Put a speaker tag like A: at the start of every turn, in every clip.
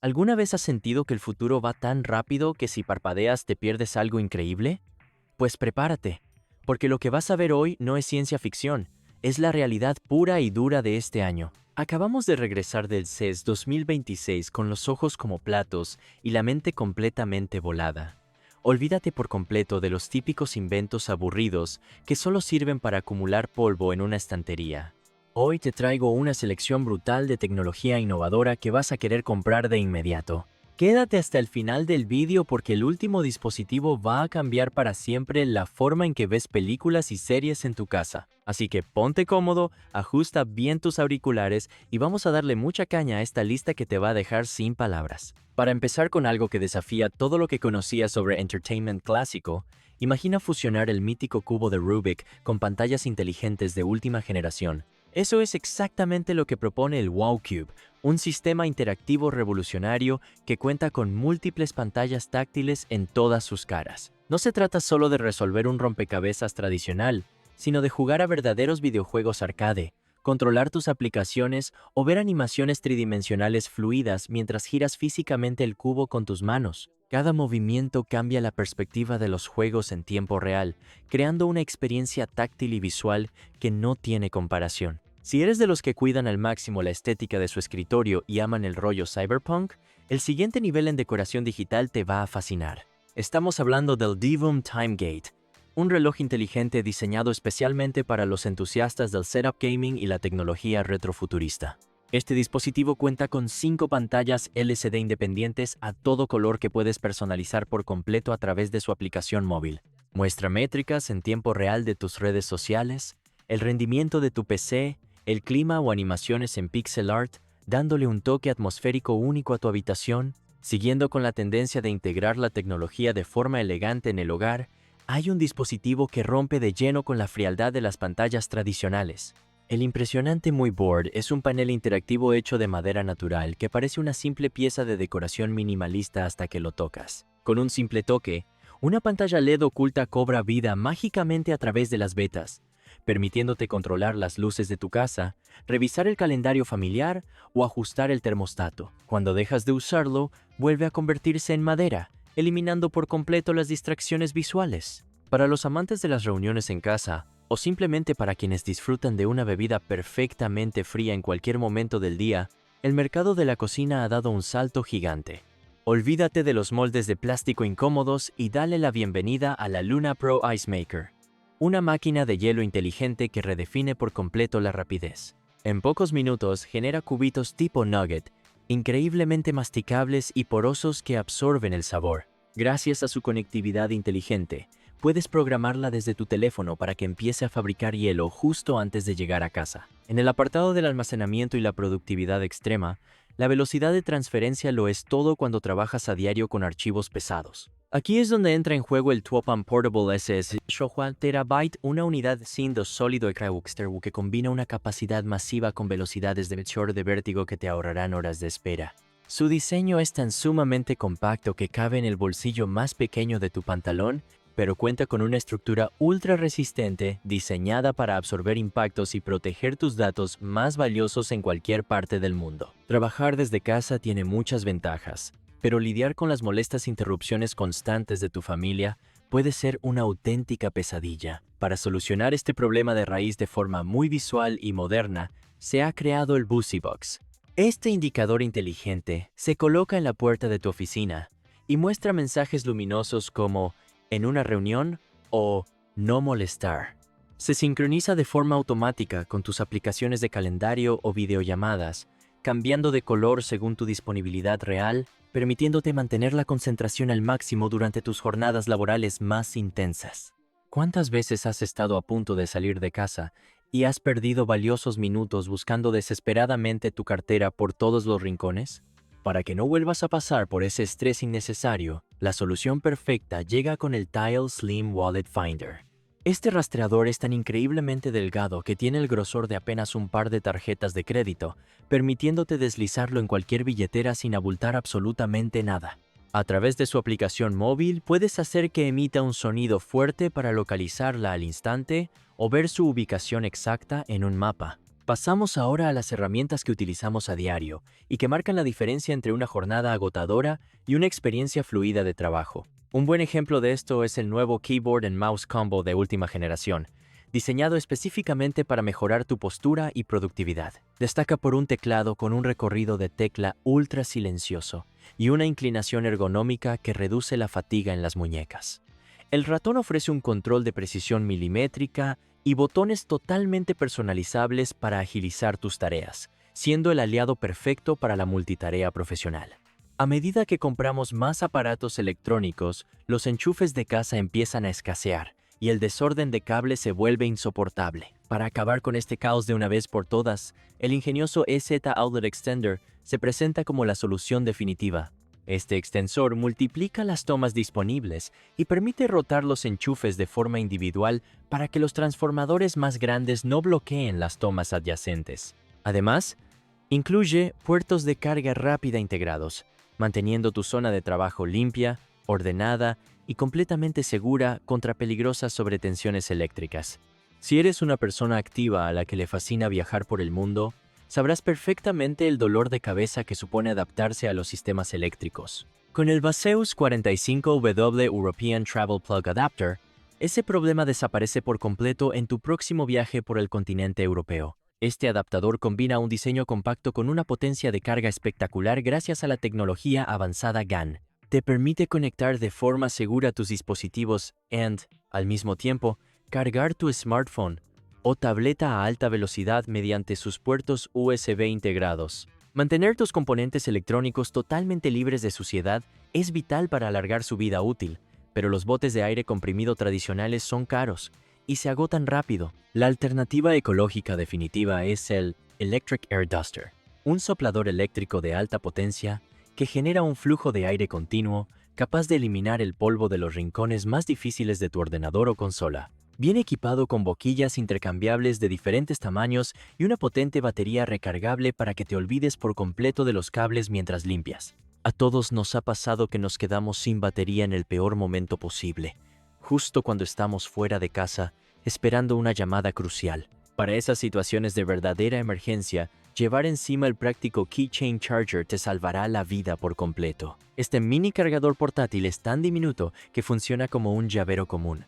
A: ¿Alguna vez has sentido que el futuro va tan rápido que si parpadeas te pierdes algo increíble? Pues prepárate, porque lo que vas a ver hoy no es ciencia ficción, es la realidad pura y dura de este año. Acabamos de regresar del CES 2026 con los ojos como platos y la mente completamente volada. Olvídate por completo de los típicos inventos aburridos que solo sirven para acumular polvo en una estantería. Hoy te traigo una selección brutal de tecnología innovadora que vas a querer comprar de inmediato. Quédate hasta el final del vídeo porque el último dispositivo va a cambiar para siempre la forma en que ves películas y series en tu casa. Así que ponte cómodo, ajusta bien tus auriculares y vamos a darle mucha caña a esta lista que te va a dejar sin palabras. Para empezar con algo que desafía todo lo que conocías sobre entertainment clásico, imagina fusionar el mítico cubo de Rubik con pantallas inteligentes de última generación. Eso es exactamente lo que propone el Wow Cube, un sistema interactivo revolucionario que cuenta con múltiples pantallas táctiles en todas sus caras. No se trata solo de resolver un rompecabezas tradicional, sino de jugar a verdaderos videojuegos arcade, controlar tus aplicaciones o ver animaciones tridimensionales fluidas mientras giras físicamente el cubo con tus manos. Cada movimiento cambia la perspectiva de los juegos en tiempo real, creando una experiencia táctil y visual que no tiene comparación. Si eres de los que cuidan al máximo la estética de su escritorio y aman el rollo cyberpunk, el siguiente nivel en decoración digital te va a fascinar. Estamos hablando del Divum TimeGate, un reloj inteligente diseñado especialmente para los entusiastas del setup gaming y la tecnología retrofuturista. Este dispositivo cuenta con 5 pantallas LCD independientes a todo color que puedes personalizar por completo a través de su aplicación móvil. Muestra métricas en tiempo real de tus redes sociales, el rendimiento de tu PC, el clima o animaciones en pixel art, dándole un toque atmosférico único a tu habitación. Siguiendo con la tendencia de integrar la tecnología de forma elegante en el hogar, hay un dispositivo que rompe de lleno con la frialdad de las pantallas tradicionales. El impresionante Muy Board es un panel interactivo hecho de madera natural que parece una simple pieza de decoración minimalista hasta que lo tocas. Con un simple toque, una pantalla LED oculta cobra vida mágicamente a través de las vetas, permitiéndote controlar las luces de tu casa, revisar el calendario familiar o ajustar el termostato. Cuando dejas de usarlo, vuelve a convertirse en madera, eliminando por completo las distracciones visuales. Para los amantes de las reuniones en casa, o simplemente para quienes disfrutan de una bebida perfectamente fría en cualquier momento del día, el mercado de la cocina ha dado un salto gigante. Olvídate de los moldes de plástico incómodos y dale la bienvenida a la Luna Pro Ice Maker, una máquina de hielo inteligente que redefine por completo la rapidez. En pocos minutos genera cubitos tipo nugget, increíblemente masticables y porosos que absorben el sabor. Gracias a su conectividad inteligente, puedes programarla desde tu teléfono para que empiece a fabricar hielo justo antes de llegar a casa. En el apartado del almacenamiento y la productividad extrema, la velocidad de transferencia lo es todo cuando trabajas a diario con archivos pesados. Aquí es donde entra en juego el Twopam Portable SS TB, una unidad SIM2 sólido externo que combina una capacidad masiva con velocidades de vértigo que te ahorrarán horas de espera. Su diseño es tan sumamente compacto que cabe en el bolsillo más pequeño de tu pantalón, pero cuenta con una estructura ultra resistente diseñada para absorber impactos y proteger tus datos más valiosos en cualquier parte del mundo. Trabajar desde casa tiene muchas ventajas, pero lidiar con las molestas interrupciones constantes de tu familia puede ser una auténtica pesadilla. Para solucionar este problema de raíz de forma muy visual y moderna, se ha creado el BusyBox. Este indicador inteligente se coloca en la puerta de tu oficina y muestra mensajes luminosos como en una reunión o no molestar. Se sincroniza de forma automática con tus aplicaciones de calendario o videollamadas, cambiando de color según tu disponibilidad real, permitiéndote mantener la concentración al máximo durante tus jornadas laborales más intensas. ¿Cuántas veces has estado a punto de salir de casa y has perdido valiosos minutos buscando desesperadamente tu cartera por todos los rincones? Para que no vuelvas a pasar por ese estrés innecesario, la solución perfecta llega con el Tile Slim Wallet Finder. Este rastreador es tan increíblemente delgado que tiene el grosor de apenas un par de tarjetas de crédito, permitiéndote deslizarlo en cualquier billetera sin abultar absolutamente nada. A través de su aplicación móvil puedes hacer que emita un sonido fuerte para localizarla al instante o ver su ubicación exacta en un mapa. Pasamos ahora a las herramientas que utilizamos a diario y que marcan la diferencia entre una jornada agotadora y una experiencia fluida de trabajo. Un buen ejemplo de esto es el nuevo Keyboard and Mouse Combo de última generación, diseñado específicamente para mejorar tu postura y productividad. Destaca por un teclado con un recorrido de tecla ultra silencioso y una inclinación ergonómica que reduce la fatiga en las muñecas. El ratón ofrece un control de precisión milimétrica y botones totalmente personalizables para agilizar tus tareas, siendo el aliado perfecto para la multitarea profesional. A medida que compramos más aparatos electrónicos, los enchufes de casa empiezan a escasear y el desorden de cables se vuelve insoportable. Para acabar con este caos de una vez por todas, el ingenioso EZ Outlet Extender se presenta como la solución definitiva. Este extensor multiplica las tomas disponibles y permite rotar los enchufes de forma individual para que los transformadores más grandes no bloqueen las tomas adyacentes. Además, incluye puertos de carga rápida integrados, manteniendo tu zona de trabajo limpia, ordenada y completamente segura contra peligrosas sobretensiones eléctricas. Si eres una persona activa a la que le fascina viajar por el mundo, sabrás perfectamente el dolor de cabeza que supone adaptarse a los sistemas eléctricos. Con el Vaseus 45W European Travel Plug Adapter, ese problema desaparece por completo en tu próximo viaje por el continente europeo. Este adaptador combina un diseño compacto con una potencia de carga espectacular gracias a la tecnología avanzada GaN. Te permite conectar de forma segura tus dispositivos y, al mismo tiempo, cargar tu smartphone o tableta a alta velocidad mediante sus puertos USB integrados. Mantener tus componentes electrónicos totalmente libres de suciedad es vital para alargar su vida útil, pero los botes de aire comprimido tradicionales son caros y se agotan rápido. La alternativa ecológica definitiva es el Electric Air Duster, un soplador eléctrico de alta potencia que genera un flujo de aire continuo capaz de eliminar el polvo de los rincones más difíciles de tu ordenador o consola. Viene equipado con boquillas intercambiables de diferentes tamaños y una potente batería recargable para que te olvides por completo de los cables mientras limpias. A todos nos ha pasado que nos quedamos sin batería en el peor momento posible, justo cuando estamos fuera de casa, esperando una llamada crucial. Para esas situaciones de verdadera emergencia, llevar encima el práctico Keychain Charger te salvará la vida por completo. Este mini cargador portátil es tan diminuto que funciona como un llavero común,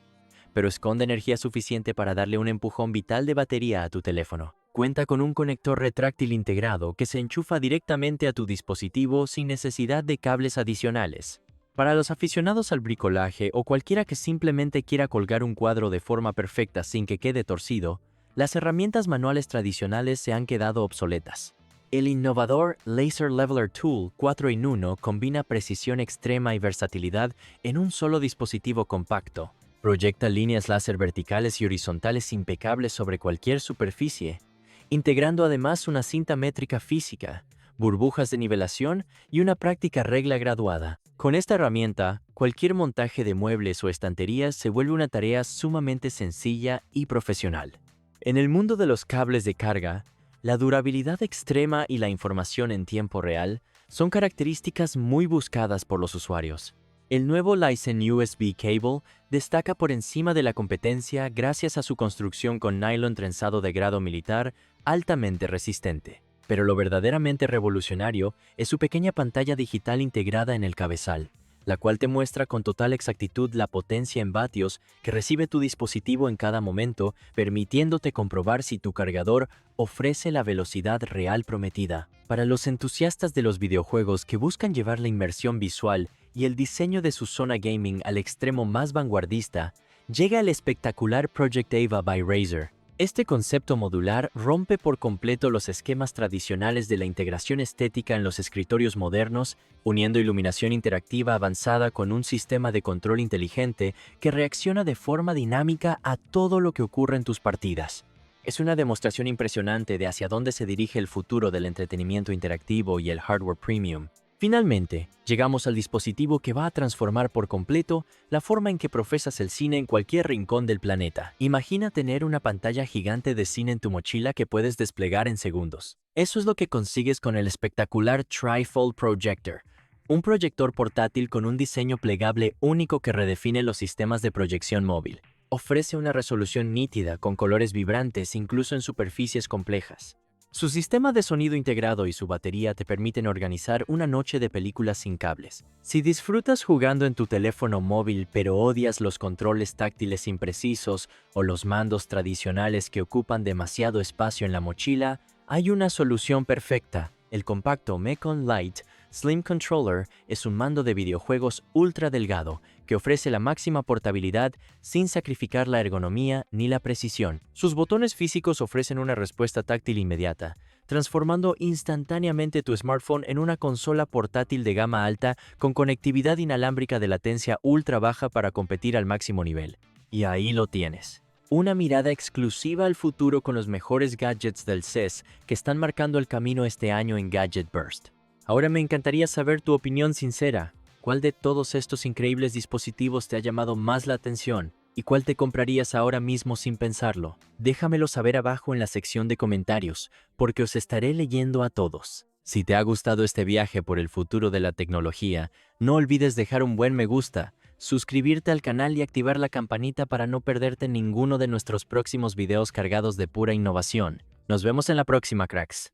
A: pero esconde energía suficiente para darle un empujón vital de batería a tu teléfono. Cuenta con un conector retráctil integrado que se enchufa directamente a tu dispositivo sin necesidad de cables adicionales. Para los aficionados al bricolaje o cualquiera que simplemente quiera colgar un cuadro de forma perfecta sin que quede torcido, las herramientas manuales tradicionales se han quedado obsoletas. El innovador Laser Leveler Tool 4 en 1 combina precisión extrema y versatilidad en un solo dispositivo compacto. Proyecta líneas láser verticales y horizontales impecables sobre cualquier superficie, integrando además una cinta métrica física, burbujas de nivelación y una práctica regla graduada. Con esta herramienta, cualquier montaje de muebles o estanterías se vuelve una tarea sumamente sencilla y profesional. En el mundo de los cables de carga, la durabilidad extrema y la información en tiempo real son características muy buscadas por los usuarios. El nuevo Lysen USB Cable destaca por encima de la competencia gracias a su construcción con nylon trenzado de grado militar altamente resistente. Pero lo verdaderamente revolucionario es su pequeña pantalla digital integrada en el cabezal, la cual te muestra con total exactitud la potencia en vatios que recibe tu dispositivo en cada momento, permitiéndote comprobar si tu cargador ofrece la velocidad real prometida. Para los entusiastas de los videojuegos que buscan llevar la inmersión visual y el diseño de su zona gaming al extremo más vanguardista, llega el espectacular Project Ava by Razer. Este concepto modular rompe por completo los esquemas tradicionales de la integración estética en los escritorios modernos, uniendo iluminación interactiva avanzada con un sistema de control inteligente que reacciona de forma dinámica a todo lo que ocurre en tus partidas. Es una demostración impresionante de hacia dónde se dirige el futuro del entretenimiento interactivo y el hardware premium. Finalmente, llegamos al dispositivo que va a transformar por completo la forma en que profesas el cine en cualquier rincón del planeta. Imagina tener una pantalla gigante de cine en tu mochila que puedes desplegar en segundos. Eso es lo que consigues con el espectacular Trifold Projector, un proyector portátil con un diseño plegable único que redefine los sistemas de proyección móvil. Ofrece una resolución nítida con colores vibrantes incluso en superficies complejas. Su sistema de sonido integrado y su batería te permiten organizar una noche de películas sin cables. Si disfrutas jugando en tu teléfono móvil pero odias los controles táctiles imprecisos o los mandos tradicionales que ocupan demasiado espacio en la mochila, hay una solución perfecta. El compacto Mekon Lite Slim Controller es un mando de videojuegos ultra delgado que ofrece la máxima portabilidad sin sacrificar la ergonomía ni la precisión. Sus botones físicos ofrecen una respuesta táctil inmediata, transformando instantáneamente tu smartphone en una consola portátil de gama alta con conectividad inalámbrica de latencia ultra baja para competir al máximo nivel. Y ahí lo tienes. Una mirada exclusiva al futuro con los mejores gadgets del CES que están marcando el camino este año en Gadget Burst. Ahora me encantaría saber tu opinión sincera. ¿Cuál de todos estos increíbles dispositivos te ha llamado más la atención? ¿Y cuál te comprarías ahora mismo sin pensarlo? Déjamelo saber abajo en la sección de comentarios, porque os estaré leyendo a todos. Si te ha gustado este viaje por el futuro de la tecnología, no olvides dejar un buen me gusta, suscribirte al canal y activar la campanita para no perderte ninguno de nuestros próximos videos cargados de pura innovación. Nos vemos en la próxima, cracks.